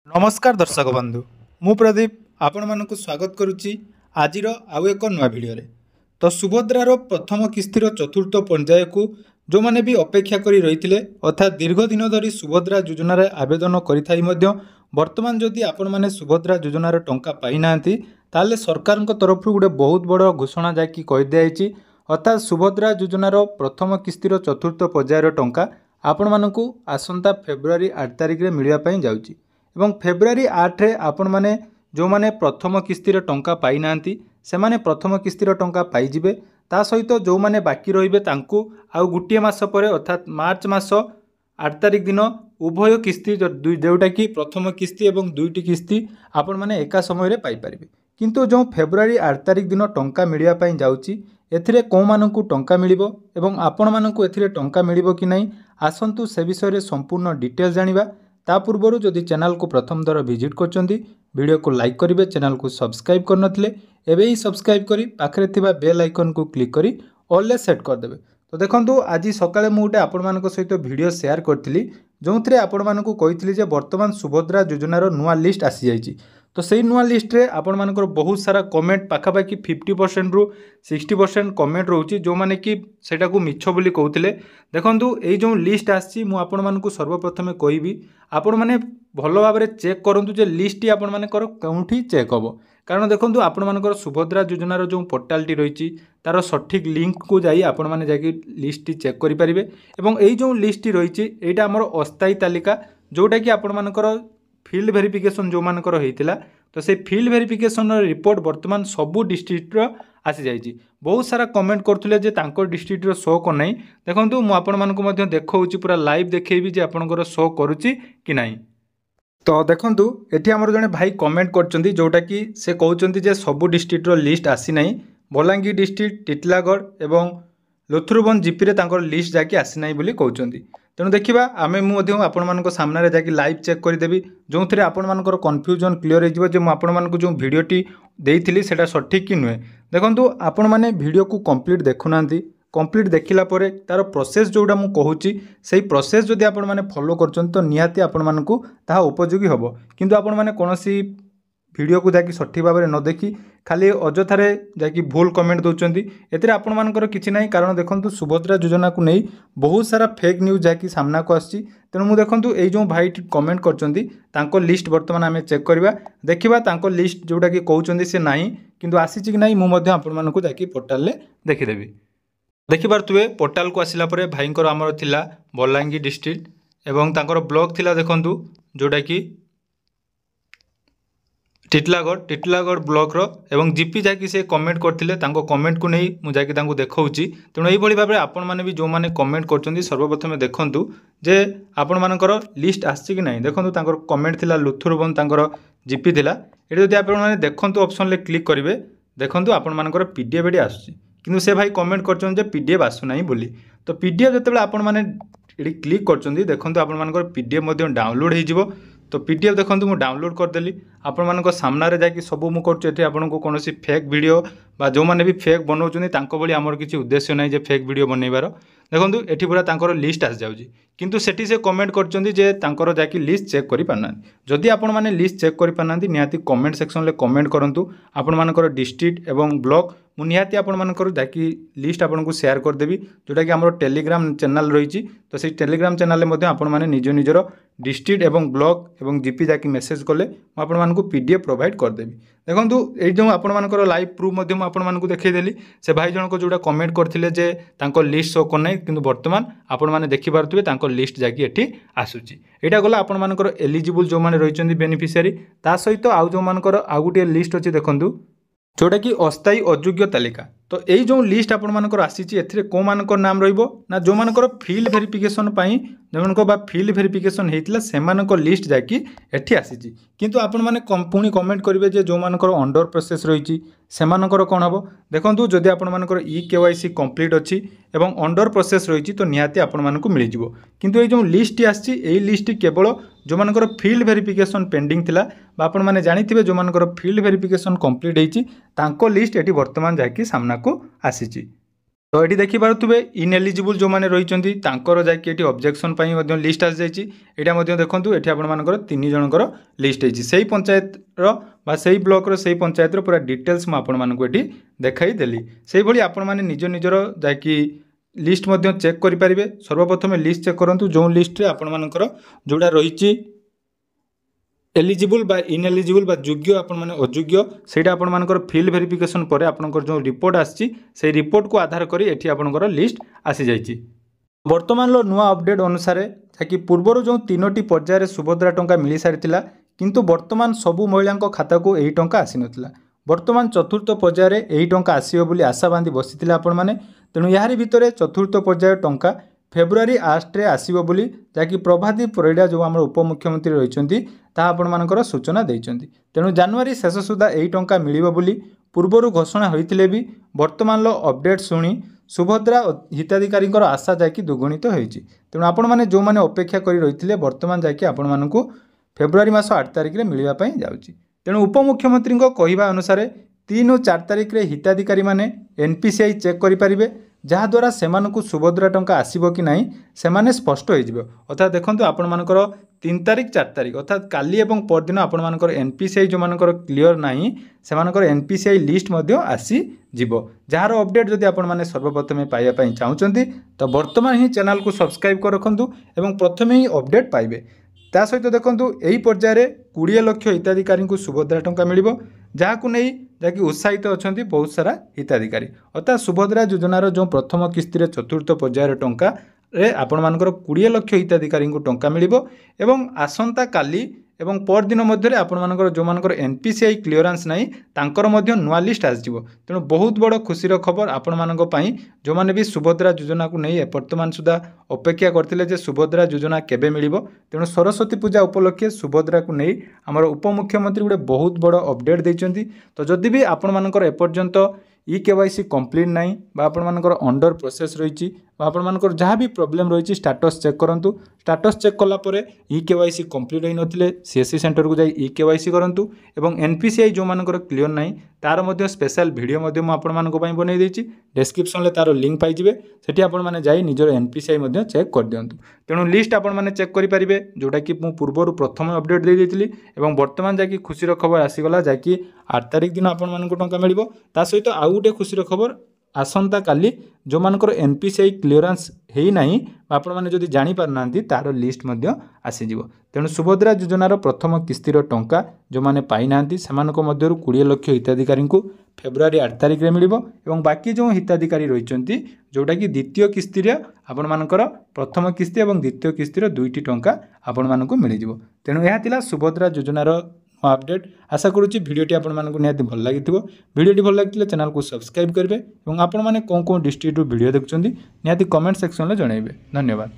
नमस्कार दर्शक बंधु मु प्रदीप आपण मानक स्वागत करुच्ची आज आउ एक नुआ भिडियो तो सुभद्रार प्रथम किस्तिर चतुर्थ पर्याय को जो मैंने भी अपेक्षा करी रही अर्थात दीर्घ दिन धरी सुभद्रा योजनार आवेदन कर वर्तमान जदि आपण मैंने सुभद्रा योजनार टंका पाई ना ताले सरकार तरफ गोटे बहुत बड़ घोषणा जैकि कहीदि अर्थात सुभद्रा योजनार प्रथम किस्तिर चतुर्थ पर्यायर टंका आपण मानक आसंता फेब्रुआरी 8 तारिख में मिलवाई जाऊँगी एवं फेब्रुआरी 8 रे आपण माने जो माने प्रथम किस्तिर टंका पाई नांती से माने प्रथम किस्तिर टंका पाई जिवे ता सहित जो माने बाकी रहिबे तांकू आउ गुटिए मास परे अर्थात मार्च मास 8 तारिख दिन उभय किस्ती जोटा कि प्रथम किस्ती एवं दुईटी किस्ती आपण माने एका समय रे पाई परिबे किंतु जो फेब्रुआरी 8 तारिख दिन टंका मिलिया पई जाउची एथिरे को मानकू टंका मिलिबो एवं आपण मानकू एथिरे टंका मिलिबो कि नहीं आसंतु से विषय रे संपूर्ण डिटेल जानिबा ता पूर्व जदि चैनल को प्रथम दर विजिट करछंती वीडियो को लाइक करिवे चैनल को सब्सक्राइब करनथिले एबे ही सब्सक्राइब करी पाखरे थिबा बेल आइकन को क्लिक करी ऑल सेट कर देबे। तो देखंतु आज सकाळे मु गोटे आपण मानक सहित वीडियो शेयर करथिली जोंथरे आपण मानकू कहितली जे वर्तमान सुभद्रा योजनार नुआ लिस्ट आसी जाईची तो सही नुआ लिस्ट रे आपण मानकर बहुत सारा कमेंट पाखापाखि 50% रु 60% कमेंट रोचे जो माने कि सेटा को मिछ बोली कहउथिले देखंतु एई जो लिस्ट आसी मु आपण मानकू सर्वप्रथमे कहिबी आपण माने भलो भाबरे चेक करंतु जे लिस्ट टी आपण मानकर कोउठी चेक हबो कारण देखंतु आपण मानकर सुभद्रा योजनार जो पोर्टाल टी रहिची तार सठिक लिंक को जाई आपण माने जाकी लिस्ट टी चेक करि परिबे एवं एई जो लिस्ट टी रहिची एटा हमर अस्थायी तालिका जोटा कि आपण मानकर फील्ड वेरिफिकेशन जो मानकर होइतिला तो से फील्ड वेरिफिकेशन रिपोर्ट वर्तमान सबू डिस्ट्रिक्टर आसी जाइए बहुत सारा कमेंट करथुले जे तांको डिस्ट्रिक्टर शो को नहीं देखंतु मु आपण मानकु मध्य देखौची पूरा लाइव देखैबी जे आपनकर शो करूची कि नहीं। तो देखंतु एठी हमर जने भाई कमेंट करचंदी जोटा कि से कहउचंदी जे सबू डिस्ट्रिक्टर लिस्ट आसी नहीं बलांगीर डिस्ट्रिक्ट टिटलागढ़ एवं लोथुरबन जीपी रे तांकर लिस्ट जाकी आसी नहीं बोली कहउचंदी तेणु देखा आम मुझे सामने जाकि लाइव चेक करदेवी जो थे आपर कन्फ्यूजन क्लीयर हो जो भिडटी देती से सठिक कि नुहे देखो आपण मैंने वीडियो को कंप्लीट देखुना कंप्लीट देखला तार प्रोसेस जोड़ा मुझे कहूँ से प्रोसेस जदि आपण मैंने फॉलो कर तो निहाती आपण मानकू ताहा उपयोगी हम किंतु आपण मैंने कौन वीडियो को जाकि सठिक भाव में न देखी खाली अजथारे जाकि भूल कमेंट दौरान एतिर आपण मानकर किछि नहीं कारण देखंतु सुभद्रा योजना को नहीं बहुत सारा फेक न्यूज जाकि सामना को आसी तेणु मु देखंतु एई जो भाई कमेंट करचंदी तांको लिस्ट वर्तमान आमे चेक करबा देखिबा तांको लिस्ट जोटा कि कहउचंदी से नाही किंतु आसीछि कि नाही मु मध्ये आपण मानकू जाकि पोर्टल ले देखि देबी देखि पारथुवे पोर्टल को आसिला परे भाईंकर हमर थिला बलांगीर डिस्ट्रिक्ट एवं तांकर ब्लॉक थिला देखंतु जोटा कि टिटलागढ़ ब्लॉक रो एवं जीपी जाकि से कमेंट करथिले तांको कमेंट को नहीं मु जाकि तांको देखौची तेणु एई भली भाबे आपण माने भी जो माने कमेंट करचंदी सर्वप्रथमे देखंतु जे आपण मानकर लिस्ट आछि कि नहीं देखंतु तांकर कमेंट थिला लुथुरबन तांकर जीपी थिला एटी जदि आपण माने देखंतु ऑप्शन ले क्लिक करिवे देखंतु आपण मानकर पीडीएफ एटी आछि किंतु से भाई कमेंट करचन जे पीडीएफ आसु नाही बोली तो पीडीएफ जतेबेले आपण माने एटी क्लिक करचंदी देखंतु आपण मानकर पीडीएफ मध्ये डाउनलोड हे जिवो तो पीडीएफ देखो मुझे डाउनलोड करदेली आपण मान सामने जाकि सबू मुझे आपन को कौन फेक वीडियो बा जो मैंने भी फेक बनाऊँ आमर किसी उद्देश्य ना जे फेक वीडियो बनइबार देखो ये पूरा तांकर लिस्ट आसी जाऊँगी किंतु सेठी से कमेंट करचंदी जे तांकर जाकि लिस्ट चेक करि पारना जदि आपण माने लिस्ट चेक करि पारना निहाती कमेंट सेक्शन ले कमेंट करंतु आपण मानकर डिस्ट्रिक्ट एवं ब्लॉक मु निहाती आपण मानकर जाकि लिस्ट आपण को शेयर कर देबी जोटा कि हमर टेलीग्राम चैनल रही तो से टेलीग्राम चैनल में आपण माने निज निजर डिस्ट्रिक्ट एवं ब्लॉक एवं जीपी जाकि मेसेज कले आपण मानकू पीडीएफ प्रोवाइड कर देबी देखंतु ए जो आपण मानकर लाइव प्रूफ मध्ये मु आपण मानकू देखै देली से भाई जनक जोटा कमेंट करथिले जे तांको लिस्ट शो करनै किंतु वर्तमान आपण माने देखि पारथुबे तांको लिस्ट जाकि एठी आसुची एटा गला आपण मानकर एलिजिबल जो माने रहिचंदी बेनिफिशियरी ता सहित आउ जो मानकर आउ गुटे लिस्ट अछि देखंतु जोटा कि अस्थायी अयोग्य तालिका तो यही जो लिस्ट आपण मानकर आसीची एथिरे को मानकर नाम रहिबो ना जो मानकर फील्ड वेरिफिकेशन पई जमनको बा फील्ड वेरिफिकेशन हेतिला सेमानको लिस्ट जाकी एठी आसीची किंतु आपण माने पुणी कमेंट करिवे जे जो मानकर अंडर प्रोसेस रहिची सेमानकर कोन हबो देखंतु जदि आपण मानकर केवाईसी कंप्लीट अछि एवं अंडर प्रोसेस रहिची तो निहाती आपण मानकू मिलि जिवो किंतु ए जो लिस्ट आसीची एई लिस्ट केवल जो मानकर फील्ड वेरिफिकेशन पेंडिंग थिला बा आपण माने जानिथिबे जो मानकर फील्ड वेरिफिकेशन कंप्लीट हेची तांको लिस्ट एठी वर्तमान जाकी सामना को आसीची। तो ये देखिपे इनएलिजिबल जो मैंने रही जाकि ऑब्जेक्शन लिस्ट आसी जाइए देखूँ ये आपर तीन जनकर लिस्ट है पंचायत से ब्लॉक से पंचायत पूरा डिटेल्स मुझे देखाईदेली से भाई आपण मैंने निज निजर जाकि लिस्ट चेक करेंगे। सर्वप्रथम लिस्ट चेक करूँ जो लिस्ट आपर जोड़ा रही एलिजिबल बा इनएलिजिबल बा योग्य आपण माने अयोग्य सेटा आपण मानकर फील्ड वेरिफिकेशन पर आपनकर जो रिपोर्ट आसी से रिपोर्ट को आधार करी एठी आपनकर लिस्ट आसी जाइछि। वर्तमान लो नुआ अपडेट अनुसार जाकि पूर्वर जो 3टी पर्यायर सुभद्रा टंका मिली सारिथिला किंतु वर्तमान सबु महिलांको खाता को एही टंका आसी नथिला। वर्तमान चतुर्थ पर्यायर एही टंका आसीबो बोली आशा बांधी बसिथिला आपण माने तेणु याहारी भितरे चतुर्थ पर्यायर टंका फेब्रुआरी 8 रे आसीबो बोली जाकि प्रभादी परिडा जो आम उपमुख्यमंत्री रहिचंती ताहा आपण मानकर सूचना देइचंती। तेणु जनवरी शेष सुधा एही टंका मिलिबो बोली पूर्वरु घोषणा होइथिले भी वर्तमान लो अपडेट सुनी सुभद्रा हिताधिकारी आशा जाकि दुगुणित होइछि। तेणु आपण माने जो माने अपेक्षा करि रहिथिले वर्तमान जाकि आपण मानकु फेब्रुआरी मास 8 तारिख रे मिलिबा पई जाउछि। तेणु उपमुख्यमंत्री कहवा अनुसार 3 और 4 तारिख रे हिताधिकारी माने एनपीसीआई चेक करि परिबे जहाद्वारा सेमानकु सुभद्रा टंका आसीबो कि नहीं सेमाने स्पष्ट हो। अर्थात देखो आपण मानकर 3 तारिख 4 तारिख अर्थात काली एवं परदिन आपण मानकर एनपीसीआई जो मानकर क्लियर नहीं सेमानकर एनपीसीआई लिस्ट मध्य आसी जिवो जार अपडेट जदि आपण माने सर्वप्रथम पाइबा पई चाहुचंती तो वर्तमान ही चैनल को सब्सक्राइब कर रखंतु एवं प्रथमे ही अपडेट पाइबे। ता सहित देखंतु एही पर्यायर 20 लाख हिताधिकारी को सुभद्रा टंका मिलिबो जहाकु नहीं जाकि उत्साहित अच्छा बहुत सारा हिताधिकारी अर्थात सुभद्रा योजनार जो प्रथम किस्ती चतुर्थ पर्यायर टंका रे आपण मानकर 20 लाख हिताधिकारी को टंका मिलिबो एवं आसंता काली एवं परदिन मध्य आपण मानकर जो मानकर एनपीसीआई क्लियरेंस नहीं तांकर मध्य नुआ लिस्ट आसीजिवो। तेणु बहुत बड़ खुशीर खबर आपण मानक पई जो माने भी सुभद्रा योजना को नहीं वर्तमान सुधा अपेक्षा करथिले जे सुभद्रा योजना केबे मिलिबो। तेणु सरस्वती पूजा उपलक्षे सुभद्रा को नहीं आमर उपमुख्यमंत्री गोटे बहुत बड़ अपडेट देइचंती। तो जदि भी आपण मानकर एपर्यंत केवाईसी कंप्लीट नहीं आपण मानकर अंडर प्रोसेस रही आपण मानकर जहाँ भी प्रॉब्लम रही स्टाटस चेक करंतु स्टाटस चेक कला परे केवाईसी कंप्लीट होई नथिले सीएससी सेंटर को जाई केवाईसी करंतु एवं एनपीसीआई जो मानकर क्लियर नहीं तार मध्य स्पेशल वीडियो मध्य मु आपण मानक पई बनै देछि डिस्क्रिप्शन ले तार लिंक पाई जिवे सेठी आपण माने जाई निजर एनपीसीआई मध्य चेक कर दियंतु। तेणु लिस्ट आपण माने चेक करि परिबे जोटा कि मु पूर्वरु प्रथम अपडेट दे देथिली एवं वर्तमान जाकि खुशीर खबर आसीगला जाकि 8 तारिख दिन आपण मानक टंका मिलिबो। ता सहित आउ गोटे खुशीर खबर आसंता काली जो मानकर एनपीसीआई क्लियरेंस हेई नाही आपण माने जदि जानि पार नांती तार लिस्ट मध्य आसी जिवो। तेणु सुभद्रा योजनार प्रथम किस्तीर टंका जो माने पाई नांती सेमानक मध्यरु 20 लाख हिताधिकारी को फेब्रुआरी 8 तारिख रे मिलिबो एवं बाकी जो हिताधिकारी रहिचंती जोटा कि द्वितीय किस्ती रे आपण मानकर प्रथम किस्ती एवं द्वितीय किस्तीर 2टी टंका आपण मानकु मिलि जिवो। तेणु यहा तिला सुभद्रा योजनार अपडेट आशा करुच्ची भिडियोटी आपण मानकु निहाती भल लागिथिबो। भिडियोटी भल लागिथिले चैनल को सब्सक्राइब करिवे एवं आपण माने कोन कोन डिस्ट्रिक्ट वीडियो देखुचंदी निहाती कमेंट सेक्शन में जणाइबे। धन्यवाद।